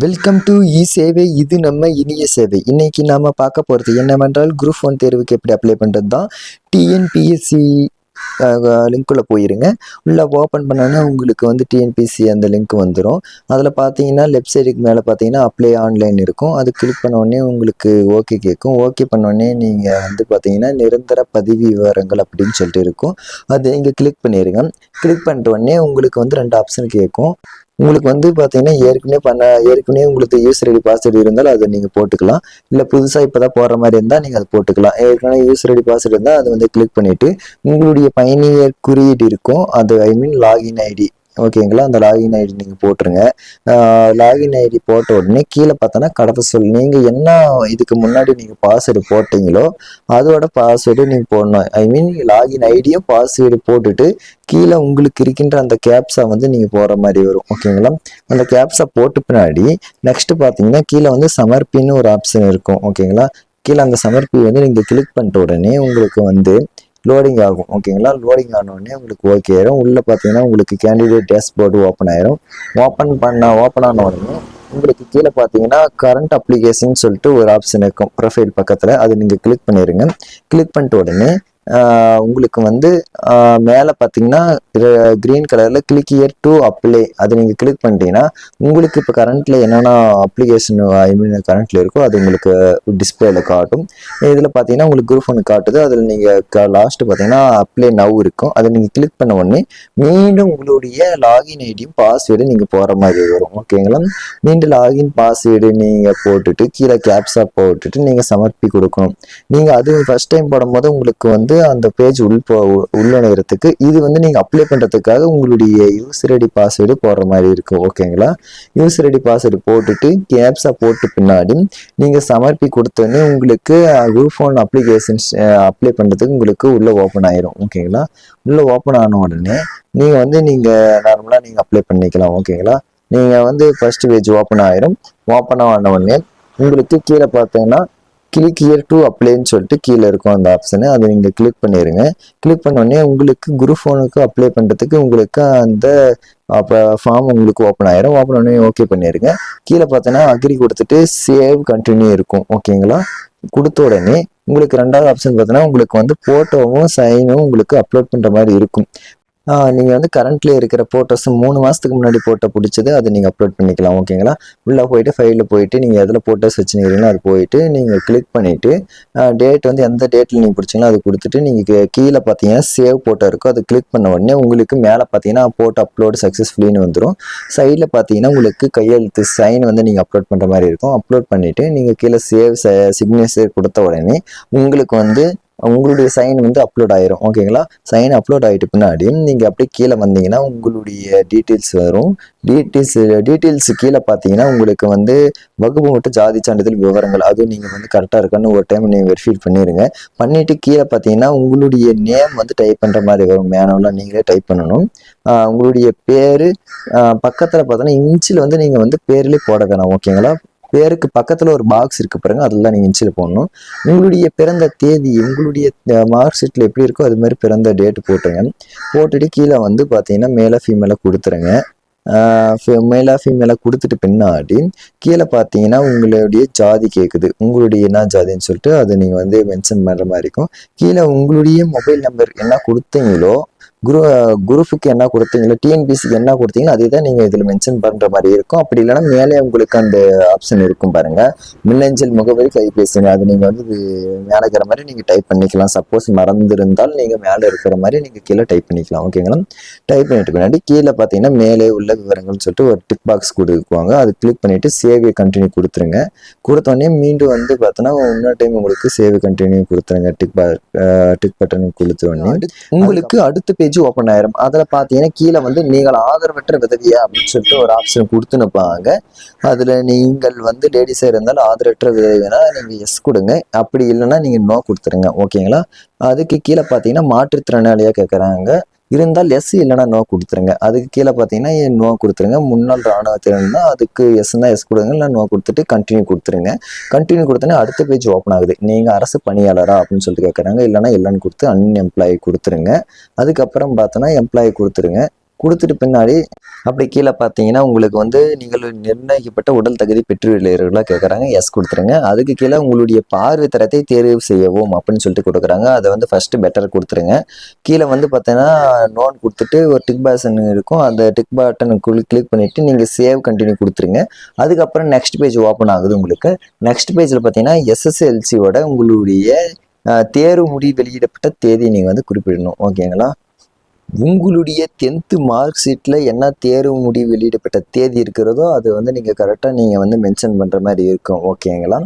Welcome to இ சேவை. இது நம்ம இனிய சேவை. இன்னைக்கு நாம பார்க்க போகிறது என்னவென்றால் குரூப் ஒன் தேர்வுக்கு எப்படி அப்ளை பண்ணுறது தான். டிஎன்பிஎஸ்சி லிங்க்குள்ளே போயிருங்க. உள்ளே ஓப்பன் பண்ணோன்னா உங்களுக்கு வந்து டிஎன்பிஎஸ்சி அந்த லிங்க் வந்துடும். அதில் பார்த்தீங்கன்னா லெஃப்ட் சைடுக்கு மேலே பார்த்தீங்கன்னா அப்ளை ஆன்லைன் இருக்கும். அது கிளிக் பண்ண உடனே உங்களுக்கு ஓகே கேட்கும். ஓகே பண்ண உடனே நீங்கள் வந்து பார்த்தீங்கன்னா நிரந்தர பதிவு விவரங்கள் அப்படின்னு சொல்லிட்டு இருக்கும். அதை இங்கே கிளிக் பண்ணிடுங்க. கிளிக் பண்ணிட்ட உடனே உங்களுக்கு வந்து ரெண்டு ஆப்ஷன் கேட்கும். உங்களுக்கு வந்து பார்த்தீங்கன்னா ஏற்கனவே உங்களுக்கு யூசர் ஐடி பாஸ்வேர்டு இருந்தால் அதை நீங்கள் போட்டுக்கலாம். இல்லை புதுசாக இப்போ தான் போடுற மாதிரி இருந்தால் நீங்கள் அதை போட்டுக்கலாம். ஏற்கனவே யூசர் ஐடி பாஸ்வேர்டு இருந்தால் அதை வந்து கிளிக் பண்ணிவிட்டு உங்களுடைய பயணியர் குறியீடு இருக்கும். அது லாகின் ஐடி ஓகேங்களா. அந்த லாகின் ஐடி நீங்கள் போட்டுருங்க. லாகின் ஐடி போட்ட உடனே கீழே பார்த்தோன்னா கடத்த சொல் நீங்கள் என்ன இதுக்கு முன்னாடி நீங்கள் பாஸ்வேர்டு போட்டீங்களோ அதோட பாஸ்வேர்டு நீங்கள் போடணும். லாகின் ஐடியும் பாஸ்வேர்டு போட்டுட்டு கீழே உங்களுக்கு இருக்கின்ற அந்த கேப்ஸா வந்து நீங்கள் போகிற மாதிரி வரும். ஓகேங்களா. அந்த கேப்ஸா போட்டு பின்னாடி நெக்ஸ்ட் பார்த்தீங்கன்னா கீழே வந்து சமர்ப்பின்னு ஒரு ஆப்ஷன் இருக்கும். ஓகேங்களா. கீழே அந்த சமர்ப்பி வந்து நீங்கள் கிளிக் பண்ணிட்ட உடனே உங்களுக்கு வந்து லோடிங் ஆகும். ஓகேங்களா. லோடிங் ஆனோடனே உங்களுக்கு ஓகே ஆயிரும். உள்ள பார்த்தீங்கன்னா உங்களுக்கு கேண்டிடேட் டேஷ்போர்டு ஓப்பன் ஆயிரும். ஓப்பன் ஆன உடனே உங்களுக்கு கீழே பார்த்தீங்கன்னா கரண்ட் அப்ளிகேஷன் சொல்லிட்டு ஒரு ஆப்ஷன் இருக்கும் ப்ரொஃபைல் பக்கத்தில். அது நீங்கள் கிளிக் பண்ணிடுங்க. கிளிக் பண்ணிட்ட உடனே உங்களுக்கு வந்து மேலே பார்த்தீங்கன்னா க்ரீன் கலரில் கிளிக் இயர் டு அப்ளை அது நீங்கள் கிளிக் பண்ணிட்டீங்கன்னா உங்களுக்கு இப்போ கரண்ட்டில் என்னென்ன அப்ளிகேஷன் கரண்ட்டில் இருக்கோ அது உங்களுக்கு டிஸ்பிளேல காட்டும். இதில் பார்த்தீங்கன்னா உங்களுக்கு குரூப் ஒன்று காட்டுது. அதில் நீங்கள் லாஸ்ட்டு பார்த்தீங்கன்னா அப்ளை நவ் இருக்கும். அதை நீங்கள் கிளிக் பண்ண உடனே மீண்டும் உங்களுடைய லாகின் ஐடியும் பாஸ்வேர்டு நீங்கள் போகிற மாதிரி வரும். ஓகேங்களா. மீண்டும் லாகின் பாஸ்வேர்டு நீங்கள் போட்டுட்டு கீழே கேப்ஸா போட்டுட்டு நீங்கள் சமர்ப்பி கொடுக்கணும். நீங்கள் அது ஃபர்ஸ்ட் டைம் போடும்போது உங்களுக்கு வந்து அந்த பேஜ் உள்நுழைகிறதுக்கு இது வந்து நீங்க அப்ளை பண்றதுக்காக உங்களுடைய யூசர் ஐடி பாஸ்வேர்டு போடுற மாதிரி இருக்கும். ஓகேங்களா. யூசர் ஐடி பாஸ்வேர்டு போட்டுட்டு கேப்ஸா போட்டு பின்னாடி நீங்க சமர்ப்பி கொடுத்தோன்னே உங்களுக்கு குரூப் ஒன் அப்ளிகேஷன்ஸ் அப்ளை பண்றதுக்கு உங்களுக்கு உள்ள ஓப்பன் ஆயிரும். ஓகேங்களா. உள்ள ஓப்பன் ஆன உடனே நீங்க நார்மலா நீங்க அப்ளை பண்ணிக்கலாம். ஓகேங்களா. நீங்க வந்து ஃபர்ஸ்ட் பேஜ் ஓப்பன் ஆயிரும். ஓப்பன் ஆன உடனே உங்களுக்கு கீழே பார்த்தீங்கன்னா கிளிக் ஹியர் டு அப்ளைன்னு சொல்லிட்டு கீழே இருக்கும் அந்த ஆப்ஷனு. அதை நீங்கள் கிளிக் பண்ணிடுங்க. கிளிக் பண்ணோடனே உங்களுக்கு குரூப் ஃபோனுக்கு அப்ளை பண்ணுறதுக்கு உங்களுக்கு அந்த அப்போ ஃபார்ம் உங்களுக்கு ஓப்பன் ஆயிரும். ஓப்பன் பண்ணி ஓகே பண்ணிடுங்க. கீழே பார்த்தோன்னா அக்ரி கொடுத்துட்டு சேவ் கண்டினியூ இருக்கும். ஓகேங்களா. கொடுத்த உடனே உங்களுக்கு ரெண்டாவது ஆப்ஷன் பார்த்தோன்னா உங்களுக்கு வந்து ஃபோட்டோவும் சைனும் உங்களுக்கு அப்லோட் பண்ணுற மாதிரி இருக்கும். நீங்கள் வந்து கரண்ட்ல இருக்கிற ஃபோட்டோஸ் 3 மாதத்துக்கு முன்னாடி ஃபோட்டோ பிடிச்சது அதை நீங்கள் அப்லோட் பண்ணிக்கலாம். ஓகேங்களா. உள்ளே போயிட்டு ஃபைலில் போயிட்டு நீங்கள் எதில் ஃபோட்டோஸ் வச்சுருக்கீங்களோ அது போயிட்டு நீங்கள் கிளிக் பண்ணிவிட்டு டேட் வந்து எந்த டேட்டில் நீங்கள் பிடிச்சிங்களோ அது கொடுத்துட்டு நீங்கள் கீழே பார்த்தீங்கன்னா சேவ் ஃபோட்டோ இருக்கும். அதை கிளிக் பண்ண உடனே உங்களுக்கு மேலே பார்த்தீங்கன்னா ஃபோட்டோ அப்லோடு சக்ஸஸ்ஃபுல்லின்னு வந்துடும். சைடில் பார்த்தீங்கன்னா உங்களுக்கு கையெழுத்து சைன் வந்து நீங்கள் அப்லோட் பண்ணுற மாதிரி இருக்கும். அப்லோட் பண்ணிவிட்டு நீங்கள் கீழே சேவ் சிக்னேச்சர் கொடுத்த உடனே உங்களுக்கு வந்து உங்களுடைய சைன் வந்து அப்லோட் ஆயிரும். ஓகேங்களா. சைன் அப்லோட் ஆகிட்டு பின்னாடி நீங்கள் அப்படியே கீழே வந்தீங்கன்னா உங்களுடைய டீட்டெயில்ஸ் வரும். டீட்டெயில்ஸ் கீழே பார்த்தீங்கன்னா உங்களுக்கு வந்து வகுப்பு மட்டும் ஜாதி சான்றிதழ் விவரங்கள் அதுவும் நீங்கள் வந்து கரெக்டாக இருக்கான்னு ஒரு டைம் நீங்கள் வெரிஃபை பண்ணிடுங்க. பண்ணிவிட்டு கீழே பார்த்தீங்கன்னா உங்களுடைய நேம் வந்து டைப் பண்ணுற மாதிரி வரும். மேனுவலாக நீங்களே டைப் பண்ணணும். உங்களுடைய பேர் பக்கத்தில் பார்த்தோன்னா இன்ச்சில் வந்து நீங்கள் வந்து பேர்லேயே போட வேணாம். ஓகேங்களா. பேருக்கு பக்கத்தில் ஒரு பாக்ஸ் இருக்கு பாருங்க, அதெல்லாம் நீங்கள் இன்ச்சில் போடணும். உங்களுடைய பிறந்த தேதி உங்களுடைய மார்க் ஷீட்டில் எப்படி இருக்கோ அது மாதிரி பிறந்த டேட்டு போட்டுருங்க. போட்டுட்டு கீழே வந்து பார்த்தீங்கன்னா மேலே ஃபீமேலாக கொடுத்துருங்க. ஃபீமேலாக கொடுத்துட்டு பின்னாடி கீழே பார்த்தீங்கன்னா உங்களுடைய ஜாதி கேட்குது. உங்களுடைய என்ன ஜாதின்னு சொல்லிட்டு அதை நீங்கள் வந்து மென்ஷன் பண்ணுற மாதிரி இருக்கும். கீழே உங்களுடைய மொபைல் நம்பர் என்ன கொடுத்தீங்களோ குரூப்புக்கு என்ன கொடுத்தீங்களோ டிஎன்பிசிக்கு என்ன கொடுத்தீங்களோ அதே தான் நீங்கள் இதில் மென்ஷன் பண்ணுற மாதிரி இருக்கும். அப்படி இல்லைன்னா மேலே உங்களுக்கு அந்த ஆப்ஷன் இருக்கும் பாருங்க, மின்னஞ்சல் முகவரி கைபேசிங்க. அது நீங்கள் வந்து மேலே இருக்கிற மாதிரி நீங்கள் டைப் பண்ணிக்கலாம். சப்போஸ் மறந்துருந்தால் நீங்கள் மேலே இருக்கிற மாதிரி நீங்கள் கீழே டைப் பண்ணிக்கலாம். ஓகேங்களா. டைப் பண்ணிட்டு பின்னாடி கீழே பார்த்தீங்கன்னா மேலே உள்ள விவரங்கள்னு சொல்லிட்டு ஒரு டிக் பாக்ஸ் கொடுக்குவாங்க. அது கிளிக் பண்ணிட்டு சேவை கண்டினியூ கொடுத்துருங்க. கொடுத்தோடனே மீண்டும் வந்து பார்த்தோன்னா இன்னொரு டைம் உங்களுக்கு சேவை கண்டினியூ கொடுத்துருங்க. டிக் பட்டன் கொடுத்தோடனே உங்களுக்கு அடுத்த பேஜ் ஓப்பன் ஆயிரும். அதில் பார்த்தீங்கன்னா கீழே வந்து நீங்கள் ஆதரவற்ற விதவியா அப்படின்னு சொல்லிட்டு ஒரு ஆப்ஷன் கொடுத்துனுப்பாங்க. அதில் நீங்கள் வந்து லேடிஸாக இருந்தாலும் ஆதரவற்ற விதவினா நீங்கள் எஸ் கொடுங்க. அப்படி இல்லைன்னா நீங்கள் நோ கொடுத்துருங்க. ஓகேங்களா. அதுக்கு கீழே பார்த்தீங்கன்னா மாற்றுத்திறனாளியாக கேட்குறாங்க இருந்தால் எஸ் இல்லைனா நோ கொடுத்துருங்க. அதுக்கு கீழே பார்த்தீங்கன்னா நோ கொடுத்துருங்க. முன்னாள் ராணுவத்தினா அதுக்கு எஸ்னா எஸ் கொடுங்க, இல்லை நோ கொடுத்துட்டு கண்டினியூ கொடுத்துருங்க. கண்டினியூ கொடுத்தோன்னே அடுத்த பேஜ் ஓப்பன் ஆகுது. நீங்கள் அரசு பணியாளரா அப்படின்னு சொல்லிட்டு கேட்குறாங்க. இல்லைனா இல்லைன்னு கொடுத்து அன்எம்ப்ளாயி கொடுத்துருங்க. அதுக்கப்புறம் பார்த்தோன்னா எம்ப்ளாயி கொடுத்துருங்க. கொடுத்துட்டு பின்னாடி அப்படி கீழே பார்த்தீங்கன்னா உங்களுக்கு வந்து நீங்கள் நிர்ணயிக்கப்பட்ட உடல் தகுதி பெற்றுள்ளீர்களா கேட்குறாங்க, எஸ் கொடுத்துருங்க. அதுக்கு கீழே உங்களுடைய பார்வை தரத்தை தேர்வு செய்யவும் அப்படின்னு சொல்லிட்டு கொடுக்குறாங்க. அதை வந்து ஃபர்ஸ்ட் பெட்டர் கொடுத்துருங்க. கீழே வந்து பார்த்தீங்கன்னா நோன் கொடுத்துட்டு ஒரு டிக் பட்டன் இருக்கும். அந்த டிக் பட்டனை கிளிக் பண்ணிட்டு நீங்கள் சேவ் கண்டினியூ கொடுத்துருங்க. அதுக்கப்புறம் நெக்ஸ்ட் பேஜ் ஓப்பன் ஆகுது உங்களுக்கு. நெக்ஸ்ட் பேஜில் பார்த்தீங்கன்னா எஸ்எஸ்எல்சியோட உங்களுடைய தேர்வு முடிவு வெளியிடப்பட்ட தேதி நீங்கள் வந்து குறிப்பிடணும். ஓகேங்களா? உங்களுடைய 10th மார்க் ஷீட்டில் என்ன தேர்வு முடிவு வெளியிடப்பட்ட தேதி இருக்கிறதோ அது வந்து நீங்கள் கரெக்டாக நீங்கள் வந்து மென்ஷன் பண்ணுற மாதிரி இருக்கும். ஓகேங்களா?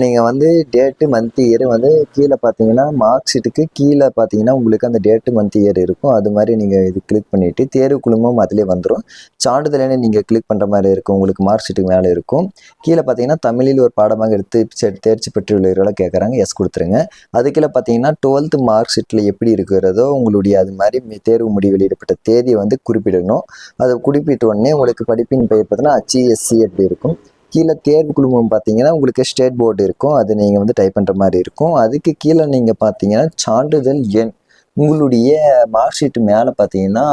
நீங்கள் வந்து டேட்டு மந்த் இயர் வந்து கீழே பார்த்தீங்கன்னா மார்க் ஷீட்டுக்கு கீழே பார்த்தீங்கன்னா உங்களுக்கு அந்த டேட்டு மந்த் இயர் இருக்கும். அது மாதிரி நீங்கள் இது கிளிக் பண்ணிவிட்டு தேர்வு குழுமம் அதிலே வந்துடும். சான்றிதழ் நீங்கள் கிளிக் பண்ணுற மாதிரி இருக்கும். உங்களுக்கு மார்க் ஷீட்டுக்கு மேலே இருக்கும். கீழே பார்த்தீங்கன்னா தமிழில் ஒரு பாடமாக எடுத்து தேர்ச்சி பெற்றுள்ளவர்களை கேட்குறாங்க, எஸ் கொடுத்துருங்க. அது கீழே பார்த்தீங்கன்னா 12th மார்க் ஷீட்டில் எப்படி இருக்கிறதோ உங்களுடைய அது மாதிரி தேர்வு முடிவு வெளியிடப்பட்ட தேதியை வந்து குறிப்பிடணும். அதை குறிப்பிட்ட உடனே உங்களுக்கு படிப்பின் பெயர் பார்த்தீங்கன்னா HESC அப்படி இருக்கும். கீழே தேர்வு குழுமம் பார்த்தீங்கன்னா உங்களுக்கு ஸ்டேட் போர்டு இருக்கும். அது நீங்கள் வந்து டைப் பண்ணுற மாதிரி இருக்கும். அதுக்கு கீழே நீங்கள் பார்த்தீங்கன்னா சான்றிதழ் எண் உங்களுடைய மார்க் ஷீட்டு மேலே பார்த்தீங்கன்னா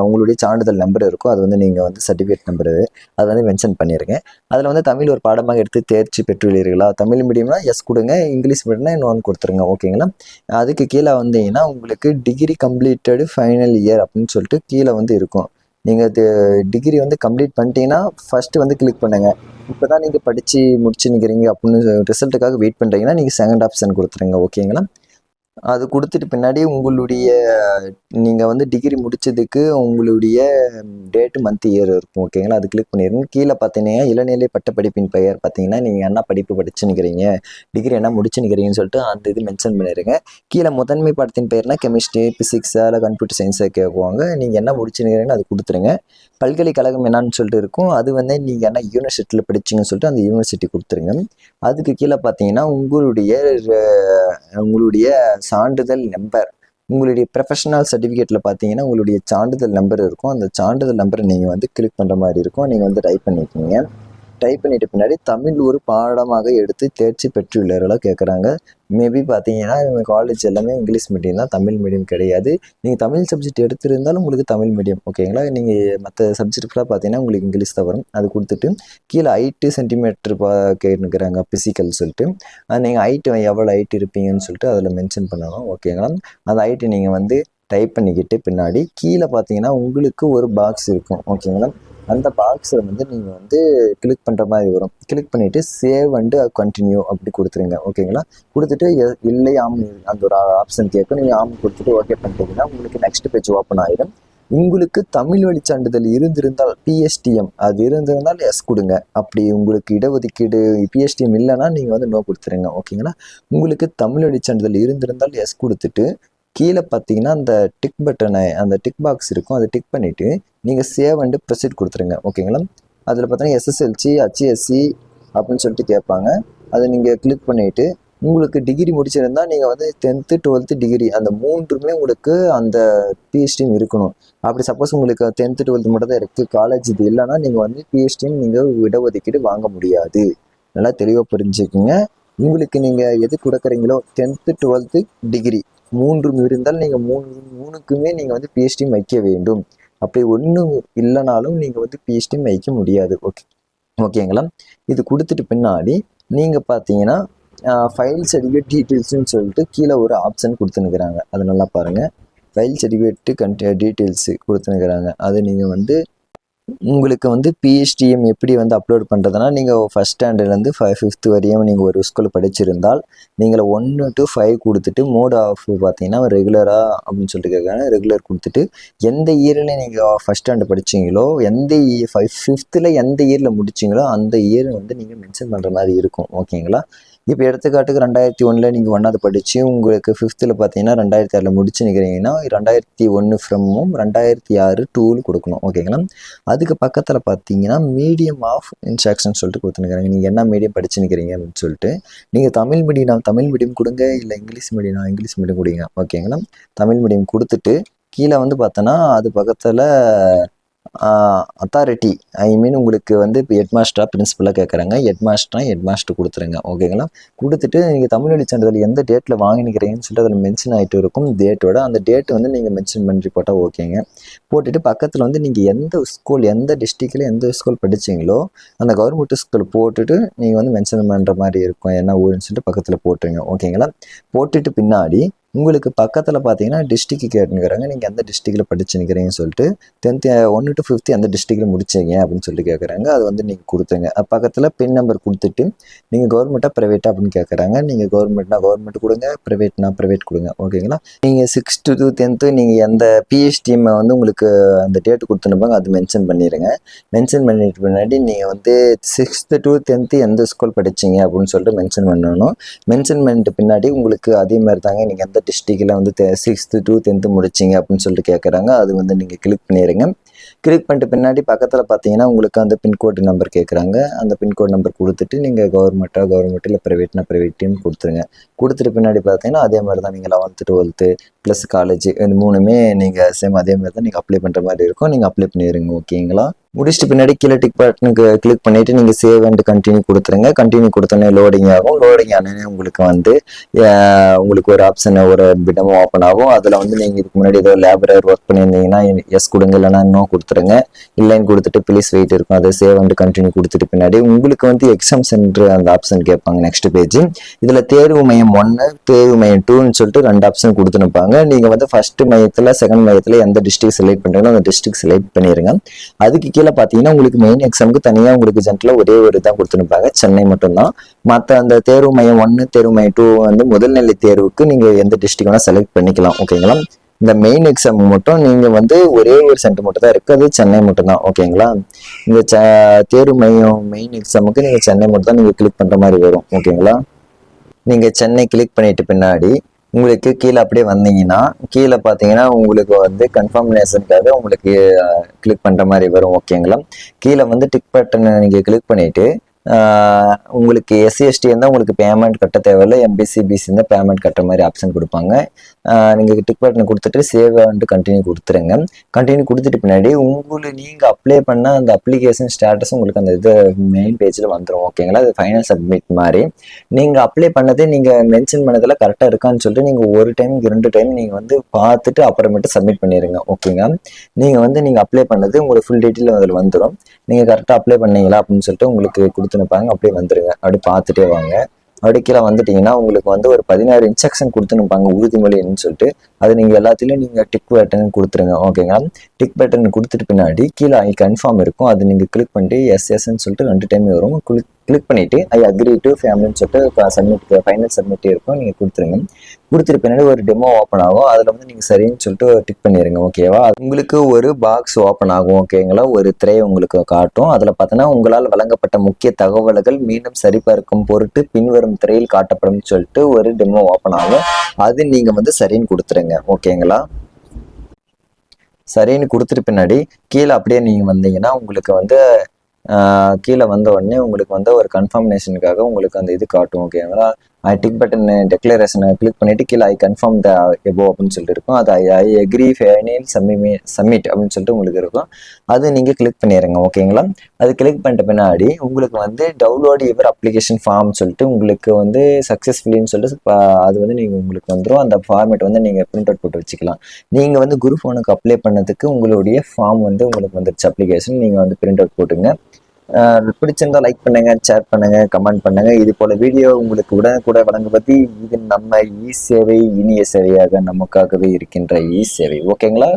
உங்களுடைய சான்றிதழ் நம்பர் இருக்கும். அது வந்து நீங்கள் வந்து சர்டிஃபிகேட் நம்பரு அதை வந்து மென்ஷன் பண்ணிடுங்க. அதில் வந்து தமிழ் ஒரு பாடமாக எடுத்து தேர்ச்சி பெற்றுள்ளீர்களா, தமிழ் மீடியம்னா எஸ் கொடுங்க, இங்கிலீஷ் மீடியம்னா இன்னொன்று கொடுத்துருங்க. ஓகேங்களா? அதுக்கு கீழே வந்தீங்கன்னா உங்களுக்கு டிகிரி கம்ப்ளீட்டடு ஃபைனல் இயர் அப்படின்னு சொல்லிட்டு கீழே வந்து இருக்கும். நீங்கள் டிகிரி வந்து கம்ப்ளீட் பண்ணிட்டீங்கன்னா ஃபஸ்ட்டு வந்து கிளிக் பண்ணுங்கள். இப்போ தான் நீங்கள் படித்து முடிச்சு நிற்கிறீங்க அப்படின்னு ரிசல்ட்டுக்காக வெயிட் பண்ணுறீங்கன்னா நீங்கள் செகண்ட் ஆப்ஷன் கொடுத்துருங்க. ஓகேங்களா? அது கொடுத்துட்டு பின்னாடி உங்களுடைய நீங்கள் வந்து டிகிரி முடிச்சதுக்கு உங்களுடைய டேட்டு மந்த் இயர் இருக்கும். ஓகேங்களா? அது கிளிக் பண்ணிடுங்க. கீழே பார்த்தீங்கன்னா இளநிலை பட்ட படிப்பின் பெயர் பார்த்தீங்கன்னா நீங்கள் என்ன படிப்பு படிச்சு நிற்கிறீங்க, டிகிரி என்ன முடிச்சு நிற்கிறீங்கன்னு சொல்லிட்டு அந்த இது மென்ஷன் பண்ணிடுங்க. கீழே முதன்மை பாடத்தின் பெயர்னா கெமிஸ்ட்ரி, பிசிக்ஸா இல்லை கம்ப்யூட்டர் சயின்ஸை கேட்குவாங்க. நீங்கள் என்ன முடிச்சு நிற்கிறீங்கன்னு அது கொடுத்துருங்க. பல்கலைக்கழகம் என்னன்னு சொல்லிட்டு இருக்கும். அது வந்து நீங்கள் என்ன யூனிவர்சிட்டியில் படிச்சிங்கன்னு சொல்லிட்டு அந்த யூனிவர்சிட்டி கொடுத்துருங்க. அதுக்கு கீழே பார்த்தீங்கன்னா உங்களுடைய சான்றிதழ் நம்பர், உங்களுடைய ப்ரொஃபஷனல் சர்டிஃபிகேட்டில் பார்த்தீங்கன்னா உங்களுடைய சான்றிதழ் நம்பர் இருக்கும். அந்த சான்றிதழ் நம்பரை நீங்கள் வந்து கிளிக் பண்ணுற மாதிரி இருக்கும். நீங்கள் வந்து டைப் பண்ணிக்கோங்க. டைப் பண்ணிட்டு பின்னாடி தமிழ் ஒரு பாடமாக எடுத்து தேர்ச்சி பெற்றுள்ளவர்களா கேட்குறாங்க. மேபி பார்த்தீங்கன்னா இவங்க காலேஜ் எல்லாமே இங்கிலீஷ் மீடியம் தான், தமிழ் மீடியம் கிடையாது. நீங்கள் தமிழ் சப்ஜெக்ட் எடுத்திருந்தாலும் உங்களுக்கு தமிழ் மீடியம். ஓகேங்களா? நீங்கள் மற்ற சப்ஜெக்ட் ஃபுல்லாக பார்த்தீங்கன்னா உங்களுக்கு இங்கிலீஷ் தான் வரும். அது கொடுத்துட்டு கீழே ஹைட்டு சென்டிமீட்டர் கேட்டுக்கிறாங்க பிசிக்கல் சொல்லிட்டு. நீங்கள் ஹைட்டு எவ்வளோ ஹைட் இருப்பீங்கன்னு சொல்லிட்டு அதில் மென்ஷன் பண்ணணும். ஓகேங்களா? அந்த ஹைட்டு நீங்கள் வந்து டைப் பண்ணிக்கிட்டு பின்னாடி கீழே பார்த்தீங்கன்னா உங்களுக்கு ஒரு பாக்ஸ் இருக்கும். ஓகேங்களா? அந்த பாக்ஸில் வந்து நீங்கள் வந்து கிளிக் பண்ணுற மாதிரி வரும். கிளிக் பண்ணிவிட்டு சேவ் அண்டு கண்டினியூ அப்படி கொடுத்துருங்க. ஓகேங்களா? கொடுத்துட்டு இல்லை ஆம் அந்த ஒரு ஆப்ஷன் கேட்கும். நீங்கள் ஆம் கொடுத்துட்டு ஓகே பண்ணிட்டீங்கன்னா உங்களுக்கு நெக்ஸ்ட் பேஜ் ஓப்பன் ஆகிடும். உங்களுக்கு தமிழ் வழி சான்றிதழ் இருந்திருந்தால் பிஎஸ்டிஎம் அது இருந்திருந்தால் எஸ் கொடுங்க. அப்படி உங்களுக்கு இடஒதுக்கீடு பிஎஸ்டிஎம் இல்லைன்னா நீங்கள் வந்து நோ கொடுத்துருங்க. ஓகேங்களா? உங்களுக்கு தமிழ் வழி சான்றிதழ் இருந்திருந்தால் எஸ் கொடுத்துட்டு கீழே பார்த்தீங்கன்னா அந்த டிக் பட்டனை அந்த டிக் பாக்ஸ் இருக்கும். அதை டிக் பண்ணிவிட்டு நீங்கள் சேவ் அண்டு ப்ரொசீட் கொடுத்துருங்க. ஓகேங்களா? அதில் பார்த்தீங்கன்னா எஸ்எஸ்எல்சி HESC அப்படின்னு சொல்லிட்டு கேட்பாங்க. அதை நீங்கள் கிளிக் பண்ணிவிட்டு உங்களுக்கு டிகிரி முடிச்சிருந்தா நீங்கள் வந்து 10th 12th டிகிரி அந்த மூன்றுமே உங்களுக்கு அந்த பிஹெச்டியும் இருக்கணும். அப்படி சப்போஸ் உங்களுக்கு 10th 12th மட்டும் தான் இருக்குது, காலேஜ் இது இல்லைன்னா நீங்கள் வந்து பிஹெச்டியும் நீங்கள் இடஒதுக்கீடு வாங்க முடியாது. நல்லா தெளிவாக புரிஞ்சுக்குங்க. உங்களுக்கு நீங்கள் எது கொடுக்குறீங்களோ 10th 12th டிகிரி மூன்றும் இருந்தால் நீங்கள் மூணுக்குமே நீங்கள் வந்து பிஹெச்டியும் வைக்க வேண்டும். அப்படி ஒன்றும் இல்லைனாலும் நீங்கள் வந்து பிஹெச்டியும் வைக்க முடியாது. ஓகேங்களா? இது கொடுத்துட்டு பின்னாடி நீங்கள் பார்த்தீங்கன்னா ஃபைல் சர்டிஃபிகேட் டீட்டெயில்ஸ்னு சொல்லிட்டு கீழே ஒரு ஆப்ஷன் கொடுத்துனுக்குறாங்க. அது நல்லா பாருங்கள். ஃபைல் சர்டிஃபிகேட்டு டீட்டெயில்ஸு கொடுத்துனுக்குறாங்க. அது நீங்கள் வந்து உங்களுக்கு வந்து பிஹெச்டிஎம் எப்படி வந்து அப்லோட் பண்ணுறதுனா நீங்கள் ஃபஸ்ட் ஸ்டாண்டர்ட்லேருந்து 5th வரையும் நீங்கள் ஒரு ஸ்கூல் படிச்சிருந்தால் நீங்கள் 1 to 5 கொடுத்துட்டு மோட் ஆஃப் பார்த்தீங்கன்னா ரெகுலராக அப்படின்னு சொல்லிட்டு கேட்குறாங்க. ரெகுலர் கொடுத்துட்டு எந்த இயரில் நீங்கள் ஃபஸ்ட் ஸ்டாண்டர்ட் படிச்சிங்களோ எந்த 5th எந்த இயரில் முடிச்சிங்களோ அந்த இயர் வந்து நீங்கள் மென்ஷன் பண்ணுற மாதிரி இருக்கும். ஓகேங்களா? இப்போ எடுத்துக்காட்டுக்கு 2001 நீங்கள் 1வது படித்து உங்களுக்கு 5th பார்த்தீங்கன்னா 2006 முடிச்சு நிற்கிறீங்கன்னா 2001 ஃப்ரம்மும் 2006 2 கொடுக்கணும். ஓகேங்களா? அதுக்கு பக்கத்தில் பார்த்தீங்கன்னா மீடியம் ஆஃப் இன்ஸ்ட்ரக்ஷன் சொல்லிட்டு கொடுத்துருக்காங்க. நீங்கள் என்ன மீடியம் படிச்சு நிற்கிறீங்க அப்படின்னு சொல்லிட்டு நீங்கள் தமிழ் மீடியம் கொடுங்க, இல்லை இங்கிலீஷ் மீடியம் கொடுங்க. ஓகேங்களா? தமிழ் மீடியம் கொடுத்துட்டு கீழே வந்து பார்த்தோன்னா அது பக்கத்தில் அத்தாரிட்டி ஐ மீன் உங்களுக்கு வந்து இப்போ ஹெட் மாஸ்டரா பிரின்சிபலாக கேட்குறாங்க. ஹெட் மாஸ்டர் கொடுத்துருங்க. ஓகேங்களா? கொடுத்துட்டு நீங்கள் தமிழ் வழி சான்றிதழ் எந்த டேட்டில் வாங்கிக்கிறீங்கன்னு சொல்லிட்டு அதில் மென்ஷன் ஆகிட்டு இருக்கும் டேட்டோட. அந்த டேட் வந்து நீங்கள் மென்ஷன் பண்ணி போட்டால் ஓகேங்க. போட்டுட்டு பக்கத்தில் வந்து நீங்கள் எந்த ஸ்கூல் எந்த டிஸ்ட்ரிக்டில் எந்த ஸ்கூல் படிச்சிங்களோ அந்த கவர்மெண்ட் ஸ்கூல் போட்டுட்டு நீங்கள் வந்து மென்ஷன் பண்ணுற மாதிரி இருக்கும். என்ன ஊருன்னு சொல்லிட்டு பக்கத்தில் போட்டுருங்க. ஓகேங்களா? போட்டுட்டு பின்னாடி உங்களுக்கு பக்கத்தில் பார்த்தீங்கன்னா டிஸ்ட்ரிக்ட் கேட்டுக்கிறாங்க. நீங்கள் எந்த டிஸ்ட்ரிக்டில் படிச்சுக்கிறீங்கன்னு சொல்லிட்டு 10th 1 to 5th எந்த டிஸ்ட்ரிக்டில் முடிச்சிங்க அப்படின்னு சொல்லிட்டு கேட்குறாங்க. அது வந்து நீங்கள் கொடுத்துங்க. பக்கத்தில் பின் நம்பர் கொடுத்துட்டு நீங்கள் கவர்மெண்ட்டாக ப்ரைவேட்டாக அப்படின்னு கேட்குறாங்க. நீங்கள் கவர்மெண்ட் கொடுங்க, ப்ரைவேட்னா ப்ரைவேட் கொடுங்க. ஓகேங்களா? நீங்கள் 6th to 10th நீங்கள் எந்த பிஎஸ்டிஎம் வந்து உங்களுக்கு அந்த டேட்டு கொடுத்துருப்பாங்க அது மென்ஷன் பண்ணிடுங்க. மென்ஷன் பண்ணிட்டு பின்னாடி நீங்கள் வந்து 6th to 10th எந்த ஸ்கூல் படிச்சிங்க அப்படின்னு சொல்லிட்டு மென்ஷன் பண்ணணும். மென்ஷன் பண்ணிட்டு பின்னாடி உங்களுக்கு அதே மாதிரி தாங்க நீங்கள் எந்த டிஸ்ட்ரிக்டில் வந்து 6th to 10th முடிச்சிங்க அப்படின்னு சொல்லிட்டு கேட்குறாங்க. அது வந்து நீங்கள் கிளிக் பண்ணிடுங்க. கிளிக் பண்ணிட்டு பின்னாடி பக்கத்தில் பார்த்தீங்கன்னா உங்களுக்கு அந்த பின்கோடு நம்பர் கேட்குறாங்க. அந்த பின்கோடு நம்பர் கொடுத்துட்டு நீங்கள் கவர்மெண்ட் இல்லை ப்ரைவேட்னா ப்ரைவேட்னு கொடுத்துருங்க. கொடுத்துட்டு பின்னாடி பார்த்தீங்கன்னா அதே மாதிரி தான் நீங்கள் 11th 12th ப்ளஸ் காலேஜ் இந்த 3மே நீங்கள் சேம் அதே மாதிரி தான் நீங்கள் அப்ளை பண்ணுற மாதிரி இருக்கும். நீங்கள் அப்ளை பண்ணிடுங்க. ஓகேங்களா? முடிச்சுட்டு பின்னாடி கீழே டிக் பட்டனுக்கு கிளிக் பண்ணிவிட்டு நீங்கள் சேவ் அண்ட் கண்டினியூ கொடுத்துருங்க. கண்டினியூ கொடுத்தோன்னே லோடிங் ஆகும். லோடிங் ஆனோடனே உங்களுக்கு வந்து உங்களுக்கு ஒரு ஆப்ஷன் ஒரு பிடமும் ஓப்பன் ஆகும். அதில் வந்து நீங்கள் இதுக்கு முன்னாடி ஏதோ லேபரர் ஒர்க் பண்ணியிருந்தீங்கன்னா எஸ் கொடுங்க, இல்லைனா நோ கொடுத்துருங்க. இல்லைன்னு கொடுத்துட்டு ப்ளீஸ் வெயிட் இருக்கும். அதை சேவ் அண்ட் கண்டினியூ கொடுத்துட்டு பின்னாடி உங்களுக்கு வந்து எக்ஸாம் சென்டர் அந்த ஆப்ஷன் கேட்பாங்க. நெக்ஸ்ட் பேஜ் இதில் தேர்வு மையம் 1 தேர்வு மையம் 2ன்னு சொல்லிட்டு 2 ஆப்ஷன் கொடுத்துருப்பாங்க. நீங்கள் வந்து ஃபர்ஸ்ட் மையத்தில் செகண்ட் மையத்தில் எந்த டிஸ்ட்ரிக்ட் செலக்ட் பண்ணுறீங்களோ அந்த டிஸ்ட்ரிக்ட் செலக்ட் பண்ணிடுங்க. அதுக்கு கீழே பார்த்தீங்கன்னா உங்களுக்கு மெயின் எக்ஸாமுக்கு தனியாக உங்களுக்கு ஜென்ரலாக ஒரே ஒரு தான் கொடுத்துருப்பாங்க, சென்னை மட்டும்தான். மற்ற அந்த தேர்வு மையம் 1 தேர்வு மையம் 2 வந்து முதல்நிலை தேர்வுக்கு நீங்கள் எந்த டிஸ்ட்ரிக்ட் வேணால் செலக்ட் பண்ணிக்கலாம். ஓகேங்களா? இந்த மெயின் எக்ஸாம் மட்டும் நீங்கள் வந்து ஒரே ஒரு சென்டர் மட்டும் தான் இருக்குது, அது சென்னை மட்டும்தான். ஓகேங்களா? இந்த தேர்வு மையம் மெயின் எக்ஸாமுக்கு நீங்கள் சென்னை மட்டும் தான் நீங்கள் கிளிக் பண்ணுற மாதிரி வரும். ஓகேங்களா? நீங்கள் சென்னை கிளிக் பண்ணிட்டு பின்னாடி உங்களுக்கு கீழே அப்படியே வந்தீங்கன்னா கீழே பார்த்தீங்கன்னா உங்களுக்கு வந்து கன்ஃபர்மேஷனுக்காக உங்களுக்கு கிளிக் பண்ணுற மாதிரி வரும். ஓகேங்களா? கீழே வந்து டிக் பட்டனை நீங்கள் கிளிக் பண்ணிவிட்டு உங்களுக்கு எஸ்சி எஸ்டி இருந்தால் உங்களுக்கு பேமெண்ட் கட்ட தேவையில்லை, எம்பிசி பிசி இருந்தால் பேமெண்ட் கட்டுற மாதிரி ஆப்ஷன் கொடுப்பாங்க. நீங்கள் டிக் பட்டனை கொடுத்துட்டு சேவ் அண்ட் கண்டினியூ கொடுத்துருங்க. கண்டினியூ கொடுத்துட்டு பின்னாடி நீங்கள் அப்ளை பண்ண அந்த அப்ளிகேஷன் ஸ்டேட்டஸ் உங்களுக்கு அந்த இது மெயின் பேஜில் வந்துடும். ஓகேங்களா? அது ஃபைனல் சப்மிட் மாதிரி நீங்கள் அப்ளை பண்ணதே நீங்கள் மென்ஷன் பண்ணதில் கரெக்டாக இருக்கான்னு சொல்லிட்டு நீங்கள் ஒரு டைம் 2 டைம் நீங்கள் வந்து பார்த்துட்டு அப்புறமேட்டு சப்மிட் பண்ணிடுங்க. ஓகேங்க? நீங்கள் அப்ளை பண்ணது உங்களுக்கு ஃபுல் டீட்டெயில் அதில் வந்துடும். நீங்கள் கரெக்டாக அப்ளை பண்ணீங்களா அப்படின்னு சொல்லிட்டு உங்களுக்கு கொடுத்துனுப்பாங்க. அப்படியே வந்துடுங்க. அப்படி பார்த்துட்டே வாங்க. அப்படி கீழே வந்துட்டீங்கன்னா உங்களுக்கு வந்து ஒரு 16 இன்ஸ்ட்ரக்ஷன் கொடுத்துனுப்பாங்க உறுதிமொழின்னு சொல்லிட்டு. அது நீங்கள் எல்லாத்துலேயும் நீங்கள் டிக் பட்டன் கொடுத்துருங்க. ஓகேங்களா? டிக் பட்டன் கொடுத்துட்டு பின்னாடி கீழே ஐ கன்ஃபார்ம் இருக்கும். அது நீங்கள் கிளிக் பண்ணிட்டு எஸ்எஸ்ன்னு சொல்லிட்டு 2 டைம் வரும். கிளிக் பண்ணிவிட்டு ஐ அக்ரி டு ஃபேமிலின்னு சொல்லிட்டு சப்மிட் ஃபைனல் சப்மிட் இருக்கும். நீங்கள் கொடுத்துருங்க. கொடுத்துட்டு பின்னாடி ஒரு டெமோ ஓப்பன் ஆகும். அதில் வந்து நீங்கள் சரின்னு சொல்லிட்டு டிக் பண்ணிடுங்க. ஓகேவா? உங்களுக்கு ஒரு பாக்ஸ் ஓப்பன் ஆகும். ஓகேங்களா? ஒரு திரை உங்களுக்கு காட்டும். அதில் பார்த்தோன்னா உங்களால் வழங்கப்பட்ட முக்கிய தகவல்கள் மீண்டும் சரிபார்க்கும் பொருட்டு பின்வரும் திரையில் காட்டப்படும் சொல்லிட்டு ஒரு டெமோ ஓப்பன் ஆகும். அது நீங்கள் வந்து சரின்னு கொடுத்துருங்க. ஓகேங்களா? சரின்னு கொடுத்துட்டு பின்னாடி கீழே அப்படியே நீங்கள் வந்தீங்கன்னா உங்களுக்கு வந்து கீழே வந்த உடனே உங்களுக்கு வந்து ஒரு கன்ஃபர்மேஷனுக்காக உங்களுக்கு அந்த இது காட்டும். ஓகேங்களா? டிக் பட்டன் டெக்ளரேஷனை கிளிக் பண்ணிட்டு கீழே ஐ கன்ஃபார்ம் த எபோ அப்படின்னு சொல்லிட்டு இருக்கும். அது ஐ அக்ரி ஃபைனல் சப்மிட் அப்படின்னு சொல்லிட்டு உங்களுக்கு இருக்கும். அது நீங்கள் கிளிக் பண்ணிடுங்க. ஓகேங்களா? அது கிளிக் பண்ணிட்ட பின்னாடி உங்களுக்கு வந்து டவுன்லோட் யுவர் அப்ளிகேஷன் ஃபார்ம் சொல்லிட்டு உங்களுக்கு வந்து சக்ஸஸ்ஃபுல்லின்னு சொல்லிட்டு அது வந்து நீங்கள் உங்களுக்கு வந்துடும். அந்த ஃபார்மேட் வந்து நீங்கள் பிரிண்ட் அவுட் போட்டு வச்சுக்கலாம். நீங்கள் வந்து குரூப் 1க்கு அப்ளை பண்ணதுக்கு உங்களுடைய ஃபார்ம் வந்து உங்களுக்கு வந்துருச்சு அப்ளிகேஷன். நீங்கள் வந்து பிரிண்ட் அவுட் போட்டுங்க. பிடிச்சிருந்தா லைக் பண்ணுங்க, ஷேர் பண்ணுங்க, கமெண்ட் பண்ணுங்க. இது போல வீடியோ உங்களுக்கு உடனுக்குடன் வழங்குவது இது நம்ம இ சேவை, இனிய சேவையாக நமக்காகவே இருக்கின்ற இ சேவை. ஓகேங்களா?